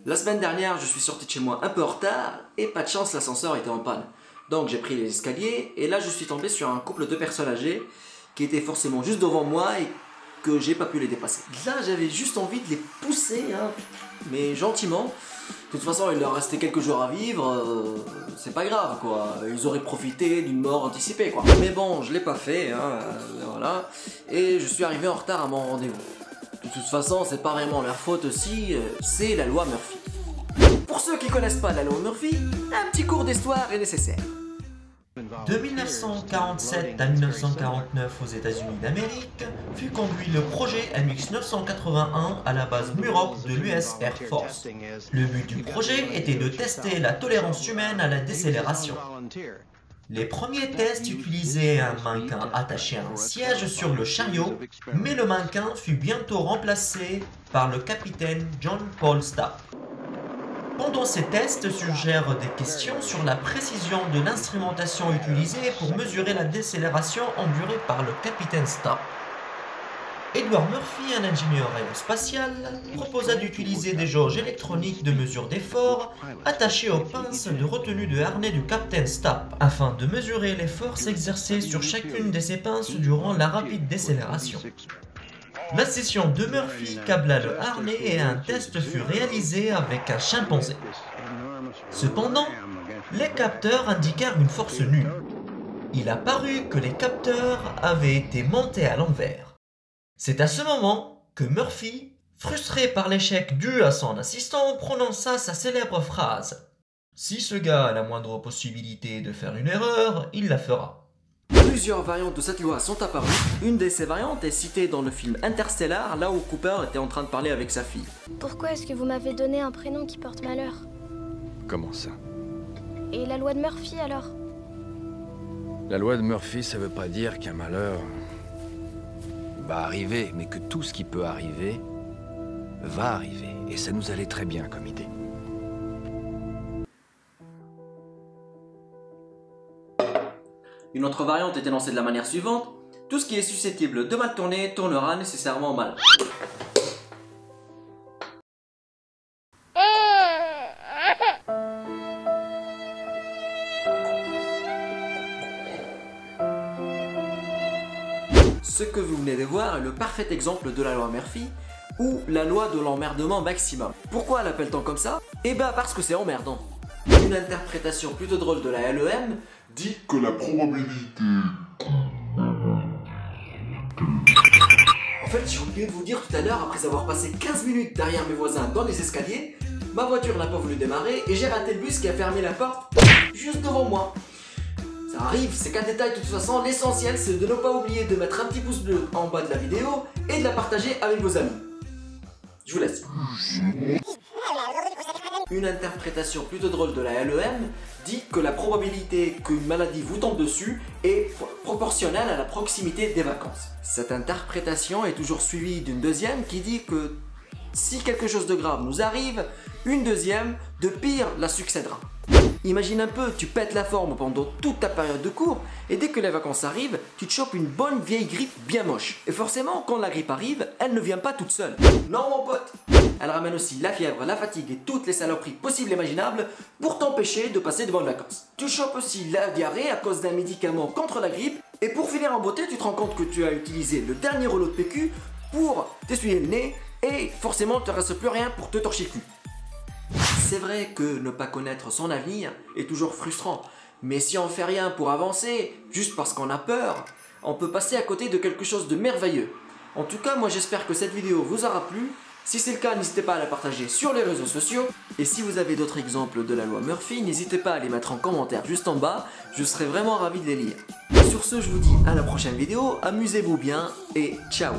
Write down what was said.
La semaine dernière, je suis sorti de chez moi un peu en retard et pas de chance, l'ascenseur était en panne. Donc j'ai pris les escaliers et là je suis tombé sur un couple de personnes âgées qui étaient forcément juste devant moi et que j'ai pas pu les dépasser. Là j'avais juste envie de les pousser, hein, mais gentiment. De toute façon il leur restait quelques jours à vivre, c'est pas grave quoi, ils auraient profité d'une mort anticipée quoi. Mais bon, je l'ai pas fait, hein, voilà, et je suis arrivé en retard à mon rendez-vous. De toute façon c'est pas vraiment leur faute aussi, c'est la loi Murphy. Pour ceux qui connaissent pas la loi Murphy, un petit cours d'histoire est nécessaire. De 1947 à 1949 aux États-Unis d'Amérique, fut conduit le projet MX-981 à la base Muroc de l'US Air Force. Le but du projet était de tester la tolérance humaine à la décélération. Les premiers tests utilisaient un mannequin attaché à un siège sur le chariot, mais le mannequin fut bientôt remplacé par le capitaine John Paul Stapp. Pendant ces tests surgèrent des questions sur la précision de l'instrumentation utilisée pour mesurer la décélération endurée par le capitaine Stapp. Edward Murphy, un ingénieur aérospatial, proposa d'utiliser des jauges électroniques de mesure d'effort attachées aux pinces de retenue de harnais du capitaine Stapp, afin de mesurer les forces exercées sur chacune de ces pinces durant la rapide décélération. La session de Murphy câbla le harnais et un test fut réalisé avec un chimpanzé. Cependant, les capteurs indiquèrent une force nulle. Il apparut que les capteurs avaient été montés à l'envers. C'est à ce moment que Murphy, frustré par l'échec dû à son assistant, prononça sa célèbre phrase « Si ce gars a la moindre possibilité de faire une erreur, il la fera ». Plusieurs variantes de cette loi sont apparues. Une de ces variantes est citée dans le film Interstellar, là où Cooper était en train de parler avec sa fille. Pourquoi est-ce que vous m'avez donné un prénom qui porte malheur? Comment ça? Et la loi de Murphy alors? La loi de Murphy, ça veut pas dire qu'un malheur va arriver, mais que tout ce qui peut arriver va arriver. Et ça nous allait très bien comme idée. Une autre variante est énoncée de la manière suivante: tout ce qui est susceptible de mal tourner tournera nécessairement mal. Ce que vous venez de voir est le parfait exemple de la loi Murphy, ou la loi de l'emmerdement maximum. Pourquoi l'appelle-t-on comme ça? Eh ben parce que c'est emmerdant. Une interprétation plutôt drôle de la LEM dit que la probabilité... En fait, j'ai oublié de vous dire tout à l'heure, après avoir passé 15 minutes derrière mes voisins dans les escaliers, ma voiture n'a pas voulu démarrer et j'ai raté le bus qui a fermé la porte juste devant moi. Ça arrive, c'est qu'un détail de toute façon, l'essentiel c'est de ne pas oublier de mettre un petit pouce bleu en bas de la vidéo et de la partager avec vos amis. Je vous laisse. Une interprétation plutôt drôle de la LEM dit que la probabilité qu'une maladie vous tombe dessus est proportionnelle à la proximité des vacances. Cette interprétation est toujours suivie d'une deuxième qui dit que si quelque chose de grave nous arrive, une deuxième de pire la succédera. Imagine un peu, tu pètes la forme pendant toute ta période de cours et dès que les vacances arrivent, tu te chopes une bonne vieille grippe bien moche. Et forcément, quand la grippe arrive, elle ne vient pas toute seule. Non mon pote, elle ramène aussi la fièvre, la fatigue et toutes les saloperies possibles et imaginables pour t'empêcher de passer de bonnes vacances. Tu chopes aussi la diarrhée à cause d'un médicament contre la grippe et pour finir en beauté, tu te rends compte que tu as utilisé le dernier rouleau de PQ pour t'essuyer le nez et forcément, il ne te reste plus rien pour te torcher le cul. C'est vrai que ne pas connaître son avenir est toujours frustrant, mais si on fait rien pour avancer, juste parce qu'on a peur, on peut passer à côté de quelque chose de merveilleux. En tout cas, moi j'espère que cette vidéo vous aura plu. Si c'est le cas, n'hésitez pas à la partager sur les réseaux sociaux. Et si vous avez d'autres exemples de la loi Murphy, n'hésitez pas à les mettre en commentaire juste en bas, je serai vraiment ravi de les lire. Sur ce, je vous dis à la prochaine vidéo, amusez-vous bien et ciao!